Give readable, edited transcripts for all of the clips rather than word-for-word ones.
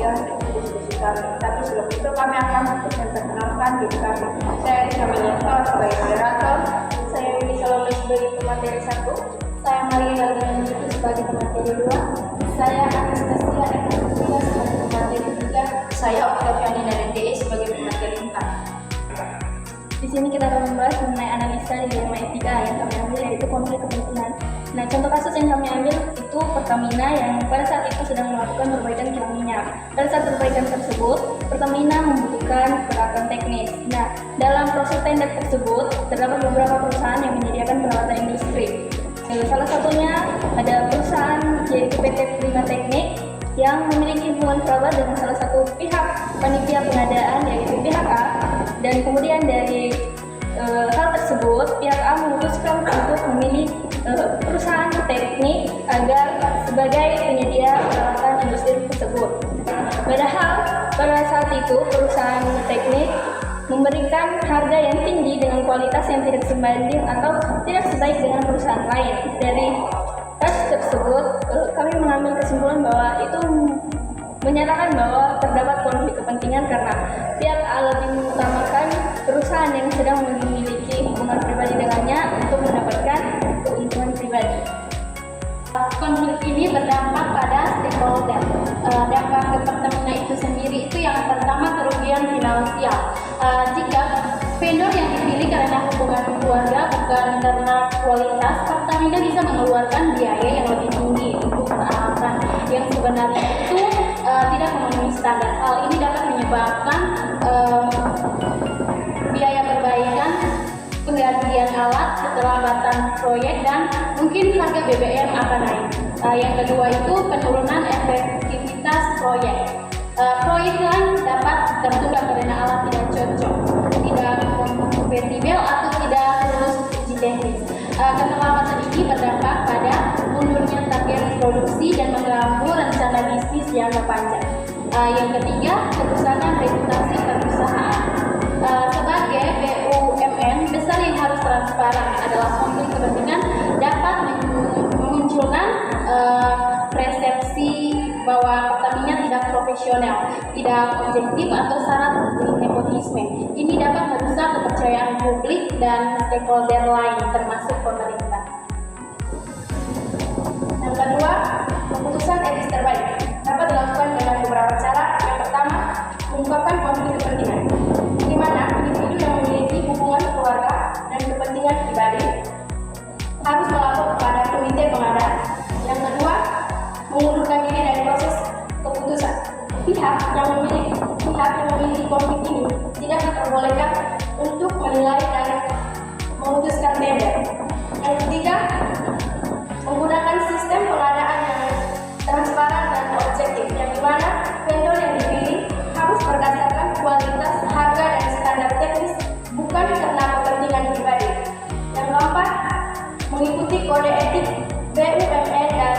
kemudian diskusi kami. Tapi sebelum itu kami akan memperkenalkan diri kami. Saya Risa Melianto sebagai moderator, saya Yudi Salome sebagai pemateri 1, saya Maria Dalgana sebagai pemateri 2, saya Anastasia Eka sebagai pemateri 3, saya Oktaviani Narendee sebagai pemateri 4. Di sini kita akan membahas mengenai analisa di bidang etika yang kami ambil, yaitu konflik kepentingan. Nah, contoh kasus yang kami ambil itu Pertamina yang pada saat itu sedang melakukan perbaikan kilang minyak. Pada saat perbaikan tersebut, Pertamina membutuhkan peralatan teknis. Nah, dalam proses tender tersebut terdapat beberapa perusahaan yang menyediakan peralatan industri. Salah satunya ada perusahaan yaitu PT Prima Teknik yang memiliki hubungan kerabat dengan salah satu pihak panitia pengadaan yaitu pihak A, dan kemudian dari hal tersebut pihak A memutuskan untuk memilih perusahaan teknik agar sebagai penyedia peralatan industri tersebut. Padahal pada saat itu perusahaan teknik memberikan harga yang tinggi dengan kualitas yang tidak sebanding atau tidak sebaik dengan perusahaan lain. Dari kasus tersebut kami mengambil kesimpulan bahwa itu menyatakan bahwa terdapat konflik kepentingan karena pihak A lebih mengutamakan perusahaan yang sedang memiliki hubungan pribadi dengannya untuk mendapatkan keuntungan pribadi. Konflik ini berdampak pada stakeholder. Dampak ke Pertamina itu sendiri itu yang pertama kerugian finansial. Jika vendor yang dipilih karena hubungan keluarga bukan karena kualitas, Pertamina bisa mengeluarkan biaya yang lebih tinggi untuk peralatan yang sebenarnya itu tidak memenuhi standar. Hal ini dapat menyebabkan biaya perbaikan, penggantian alat, keterlambatan proyek, dan mungkin harga BBM akan naik. Yang kedua itu penurunan efektivitas proyek. Proyek lain dapat tertunda karena alat tidak cocok, tidak kompatibel atau tidak lulus uji teknis. Keterlambatan ini berdampak pada mundurnya target produksi dan mengganggu rencana bisnis jangka panjang. Yang ketiga, kerusakan reputasi perusahaan. Sebagai BUMN besar yang harus transparan adalah konflik kepentingan dapat memunculkan persepsi bahwa Pertamina tidak profesional, tidak objektif atau syarat nepotisme. Ini dapat merusak kepercayaan publik dan stakeholder lain termasuk pemerintah. Yang kedua, keputusan etis terbaik dapat dilakukan dengan beberapa cara. Yang pertama, mengungkapkan konflik kepentingan, di mana individu yang memiliki hubungan keluarga dan kepentingan pribadi harus melapor kepada komite pengadaan. Yang kedua, mengundurkan diri dari proses keputusan. Pihak yang memiliki konflik ini tidak diperbolehkan untuk menilai dan memutuskan tender. Yang ketiga, menggunakan sistem pengadaan yang transparan dan objektif, yang dimana vendor yang dipilih harus berdasarkan kualitas, harga, dan standar teknis, bukan karena kepentingan pribadi. Yang keempat, mengikuti kode etik BUMN dan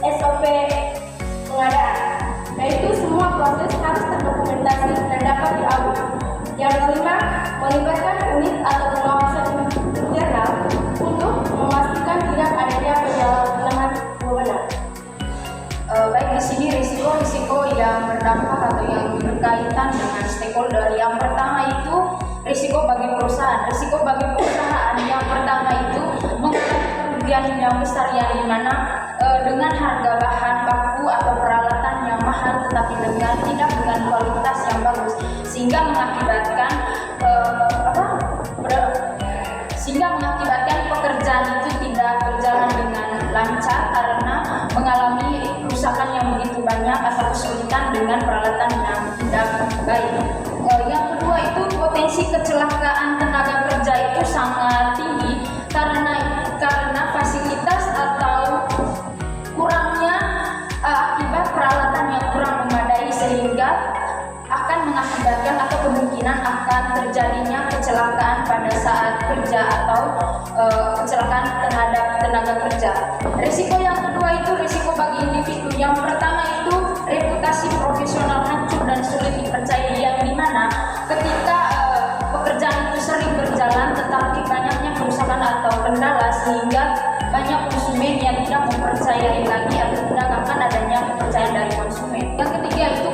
SOP pengadaan, yaitu semua proses harus terdokumentasi dan dapat diaudit. Yang kelima, melibatkan unit atau pengawasan internal untuk memastikan tidak adanya penyalahgunaan wewenang. Baik, di sini risiko yang berdampak atau yang berkaitan dengan stakeholder. Yang pertama itu risiko bagi perusahaan. Risiko bagi perusahaan yang pertama itu mengalami kerugian yang besar, yang dimana dengan harga bahan baku atau peralatan yang mahal tetapi tidak dengan kualitas yang bagus, sehingga mengakibatkan pekerjaan itu tidak berjalan dengan lancar karena mengalami kerusakan yang begitu banyak atau kesulitan dengan peralatan yang tidak baik. Yang kedua itu potensi kecelakaan tenaga kerja itu sangat tinggi karena fasilitas atau kurangnya akibat peralatan yang kurang memadai, sehingga akan mengakibatkan atau kemungkinan akan terjadinya kecelakaan pada saat kerja atau kecelakaan terhadap tenaga kerja. Risiko yang kedua itu risiko bagi individu. Yang pertama itu reputasi profesional hancur dan sulit dipercaya, yang dimana ketika pekerjaan itu sering berjalan tetapi banyaknya kerusakan atau kendala, sehingga banyak konsumen yang tidak mempercayai lagi atau tidak akan adanya kepercayaan dari konsumen. Yang ketiga itu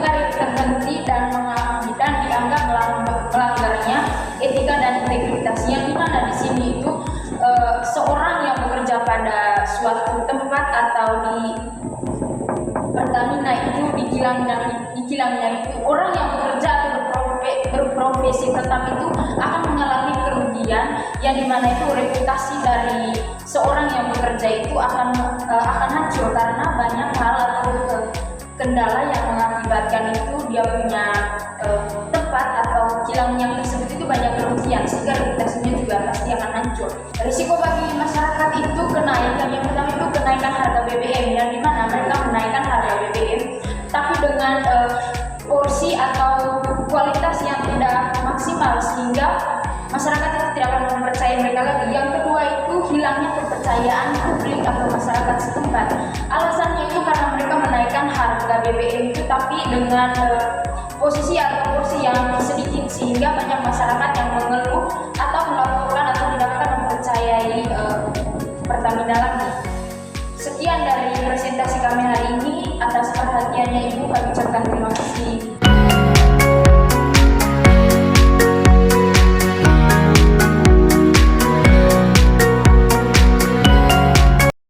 kilangnya itu orang yang bekerja atau berprofesi tetap itu akan mengalami kerugian yang dimana itu reputasi dari seorang yang bekerja itu akan hancur karena banyak hal atau kendala yang mengakibatkan itu dia punya tempat atau kilangnya tersebut itu banyak kerugian sehingga reputasinya juga pasti akan hancur. Risiko bagi masyarakat itu kenaikan yang pertama itu kenaikan harga BBM yang dimana mereka menaikkan harga BBM tapi dengan porsi atau kualitas yang tidak maksimal sehingga masyarakat itu tidak akan mempercayai mereka lagi. Yang kedua itu hilangnya kepercayaan publik atau masyarakat setempat. Alasannya itu karena mereka menaikkan harga BBM itu tapi dengan posisi atau porsi yang sedikit sehingga banyak masyarakat yang mengeluh atau melaporkan atau tidak akan mempercayai Pertamina lagi. Sekian dari presentasi kami hari ini. Atas perhatiannya Ibu kami ucapkan terima kasih.